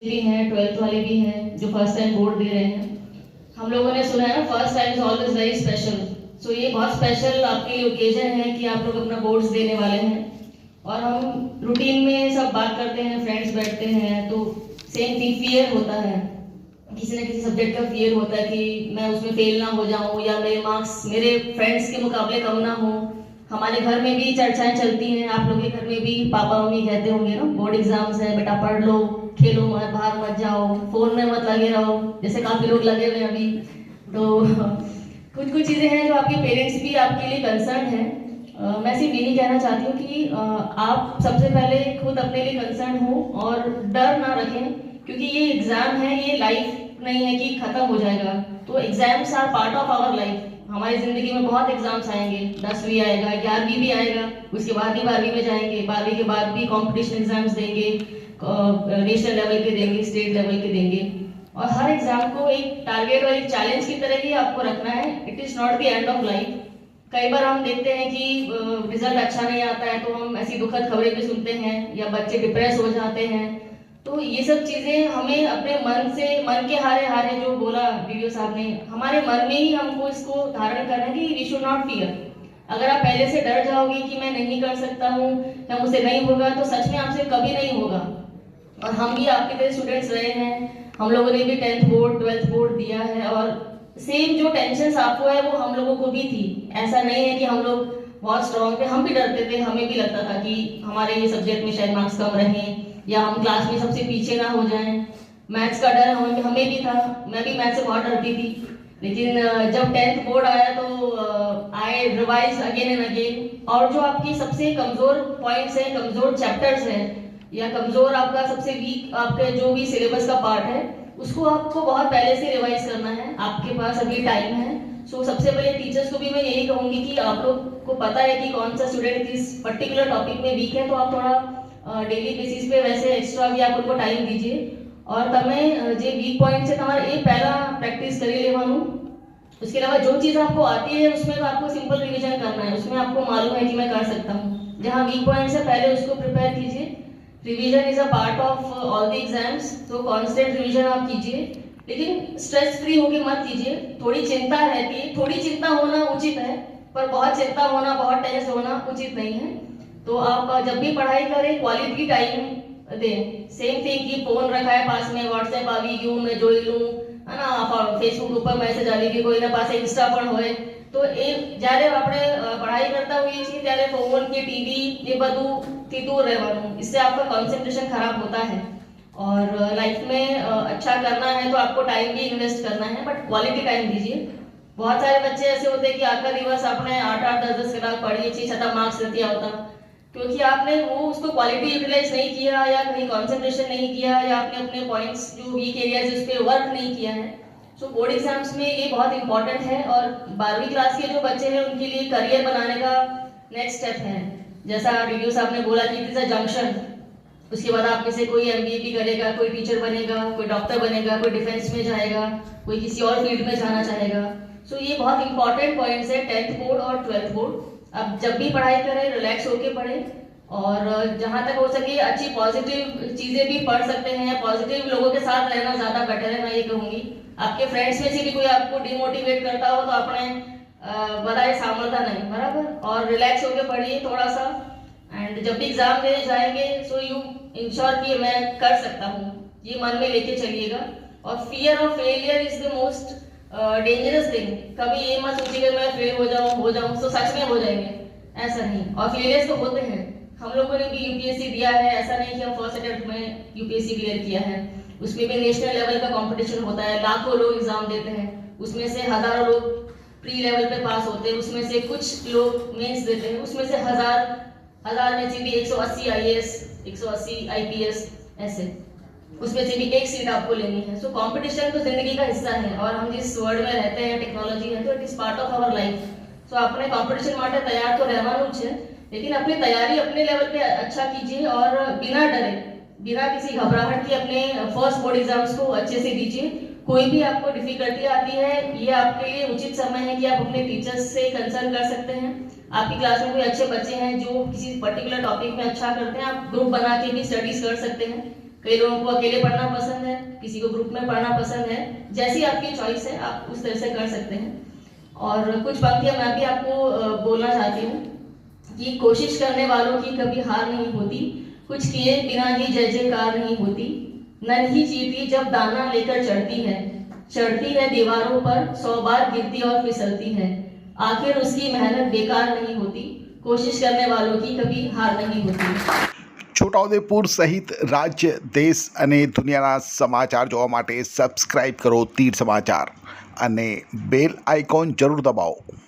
भी हैं, 12th वाले भी हैं जो फर्स्ट टाइम बोर्ड दे रहे हैं। हम लोगों ने सुना है ना, first time is always very special. So ये बहुत स्पेशल आपके लिए ओकेजन है कि आप लोग अपना बोर्ड्स देने वाले हैं। और हम रूटीन में सब बात करते हैं, फ्रेंड्स बैठते हैं, तो सेम थिंग, फियर होता है, किसी ना किसी सब्जेक्ट का फियर होता है कि मैं उसमें फेल ना हो जाऊं या मेरे मार्क्स मेरे फ्रेंड्स के मुकाबले कम ना हो। हमारे घर में भी चर्चाएं चलती हैं, आप लोगों के घर में भी पापा मम्मी कहते होंगे ना, बोर्ड एग्जाम्स है बेटा, पढ़ लो, खेलो मत, बाहर मत जाओ, फोन में मत लगे रहो, जैसे काफी लोग लगे हुए हैं अभी। तो कुछ कुछ चीजें हैं जो आपके पेरेंट्स भी आपके लिए कंसर्न है। मैं सिर्फ यही कहना चाहती हूँ कि आप सबसे पहले खुद अपने लिए कंसर्न हो और डर ना रखें, क्योंकि ये एग्जाम है, ये लाइफ नहीं है कि खत्म हो जाएगा। तो exams are part of our life. हमारी जिंदगी में बहुत एग्जाम्स आएंगे, 10वीं आएगा, 11वीं भी आएगा, उसके बाद ही 12वीं में जाएंगे, 12वीं के बाद भी कंपटीशन एग्जाम्स देंगे, नेशनल लेवल के देंगे, स्टेट लेवल के देंगे। और हर एग्जाम को एक टारगेट और एक चैलेंज की तरह ही आपको रखना है। It is not the end of life. कई बार हम देखते हैं कि रिजल्ट अच्छा नहीं आता है तो हम ऐसी दुखद खबरें भी सुनते हैं या बच्चे डिप्रेस हो जाते हैं। तो ये सब चीजें हमें अपने मन से, मन के हारे हारे जो बोला वीडियो साहब ने, हमारे मन में ही हमको इसको धारण करना है कि वी शुड नॉट फियर। अगर आप पहले से डर जाओगे कि मैं नहीं कर सकता हूँ या मुझसे नहीं होगा, तो सच में आपसे कभी नहीं होगा। और हम भी आपके तरह स्टूडेंट्स रहे हैं, हम लोगों ने भी 10th बोर्ड 12th बोर्ड दिया है, और सेम जो टेंशन आपको है वो हम लोगों को भी थी। ऐसा नहीं है कि हम लोग बहुत स्ट्रॉन्ग थे, हम भी डरते थे, हमें भी लगता था कि हमारे ये सब्जेक्ट में शायद मार्क्स कम रहें या हम क्लास में सबसे पीछे ना हो जाएं। मैथ्स का डर हमें भी था, मैं भी मैथ्स से बहुत डरती थी। लेकिन जब 10th बोर्ड आया तो I revise again and again, और जो आपकी सबसे कमजोर पॉइंट्स हैं, कमजोर चैप्टर्स हैं, या कमजोर आपका सबसे वीक आपका जो भी सिलेबस का पार्ट है, उसको आपको बहुत पहले से रिवाइज करना है। आपके पास अभी टाइम है। सो सबसे पहले टीचर्स को भी मैं यही कहूंगी कि आप लोग को पता है कि कौन सा स्टूडेंट इस पर्टिकुलर टॉपिक में वीक है, तो आप थोड़ा डेली बेसिस पे वैसे एक्स्ट्रा भी आप उनको टाइम दीजिए। और તમે જે વીક पॉइंट છે તમારે એ પહેલા પ્રેક્ટિસ કરી લેવાનું। उसके अलावा जो चीज आपको आती है उसमें तो आपको सिंपल रिवीजन करना है, उसमें आपको मालूम है कि मैं कर सकता हूँ। जहाँ वीक पॉइंट है पहले उसको प्रिपेयर कीजिए। Revision is a part of all the exams, तो कांस्टेंट रिवीजन आप कीजिए, लेकिन स्ट्रेस फ्री होके मत कीजिए। थोड़ी चिंता रहती है, थोड़ी चिंता होना उचित है, पर बहुत चिंता होना, बहुत टेंस होना उचित नहीं है। तो आप जब भी पढ़ाई करें क्वालिटी टाइम दें। सेम थिंग कि फोन रखा है पास में, व्हाट्सएप આવી ગયું मैं જોઈ લઉં, है ना, फेसबुक ઉપર મેસેજ આવી ગઈ, કોઈના પાસે ઇન્સ્ટા પણ હોય, તો એ જ્યારે આપણે પढ़ाई करता હોઈએ છીએ ત્યારે फोन के टीवी ये બધું થી दूर રહેવાનું। इससे आपका कंसंट्रेशन खराब होता है। और लाइफ में अच्छा करना है तो आपको टाइम भी इन्वेस्ट करना है, बट क्वालिटी टाइम दीजिए। बहुत सारे बच्चे ऐसे होते हैं कि आखा दिवस આપણે 8-8 10-10 કલાક પढ़ીએ છીએ છતાં मार्क्स નથી આવતા, क्योंकि आपने वो उसको क्वालिटी यूटिलाइज नहीं किया, या कहीं कंसंट्रेशन नहीं किया, या आपने अपने पॉइंट्स जो वीक एरियाज उस पर वर्क नहीं किया है। सो बोर्ड एग्जाम्स में ये बहुत इंपॉर्टेंट है। और 12वीं क्लास के जो बच्चे हैं उनके लिए करियर बनाने का नेक्स्ट स्टेप है। जैसा वीडियो साहब ने बोला कि इट इज अ जंक्शन। उसके बाद आप में से कोई MBA भी करेगा, कोई टीचर बनेगा, कोई डॉक्टर बनेगा, कोई डिफेंस में जाएगा, कोई किसी और फील्ड में जाना चाहेगा। सो ये बहुत इंपॉर्टेंट पॉइंट्स है 10th बोर्ड और 12th बोर्ड। अब जब भी पढ़ाई करें रिलैक्स होके पढ़ें, और जहां तक हो सके अच्छी पॉजिटिव चीजें भी पढ़ सकते हैं, पॉजिटिव लोगों के साथ रहना ज्यादा बेटर है, मैं ये कहूंगी। आपके फ्रेंड्स में से भी कोई आपको डिमोटिवेट करता हो तो अपने बताए सामलता नहीं, बराबर, और रिलैक्स होके पढ़िए थोड़ा सा। एंड जब भी एग्जाम देने जाएंगे सो यू इंश्योर कि मैं कर सकता हूँ, ये मन में लेके चलिएगा। और fear of failure is the most dangerous thing. कभी ये मत सोचिएगा मैं फेल हो जाऊं तो सच में हो जाएंगे, ऐसा नहीं। और फेलियर्स तो होते हैं, हम लोगों ने भी यूपीएससी दिया है, ऐसा नहीं कि हम फर्स्ट अटेम्प्ट में यूपीएससी क्लियर किया है। उसमें भी नेशनल लेवल का कंपटीशन होता है, लाखों लोग एग्जाम देते हैं, उसमें से हजारों लोग प्री लेवल पे पास होते हैं, उसमें से कुछ लोग मेंस देते हैं, उसमें से हजार में से भी 180 IAS 180 IPS, ऐसे उसमें से भी एक सीट आपको लेनी है। सो कंपटीशन तो जिंदगी का हिस्सा है, और हम जिस वर्ल्ड में रहते हैं, टेक्नोलॉजी है, तो it is part of our life. So अपने कंपटीशन માટે तैयार तो રહેવાનું જ છે, लेकिन अपनी तैयारी अपने लेवल पे अच्छा कीजिए, और बिना डरे, बिना किसी घबराहट के अपने फर्स्ट बोर्ड एग्जाम्स को अच्छे से दीजिए। कोई भी आपको डिफिकल्टी आती है, ये आपके लिए उचित समय है कि आप अपने टीचर्स से कंसल्ट कर सकते हैं। आपकी क्लास में कोई अच्छे बच्चे हैं जो किसी पर्टिकुलर टॉपिक में अच्छा करते हैं, आप ग्रुप बना के भी स्टडीज कर सकते हैं। कई लोगों को अकेले पढ़ना पसंद है, किसी को ग्रुप में पढ़ना पसंद है, जैसी आपकी चॉइस है आप उस तरह से कर सकते हैं। और कुछ पंक्तियां मैं भी आपको बोलना चाहती हूँ कि कोशिश करने वालों की कभी हार नहीं होती, कुछ किए बिना ही जय जयकार नहीं होती, नन्ही चींटी जब दाना लेकर चढ़ती है दीवारों पर, 100 बार गिरती और फिसलती है, आखिर उसकी मेहनत बेकार नहीं होती, कोशिश करने वालों की कभी हार नहीं होती। છોટાઉદેપુર સહિત રાજ્ય દેશ અને દુનિયાના સમાચાર જોવા માટે સબસ્ક્રાઈબ કરો તીર સમાચાર અને બેલ આઇકોન જરૂર દબાવો।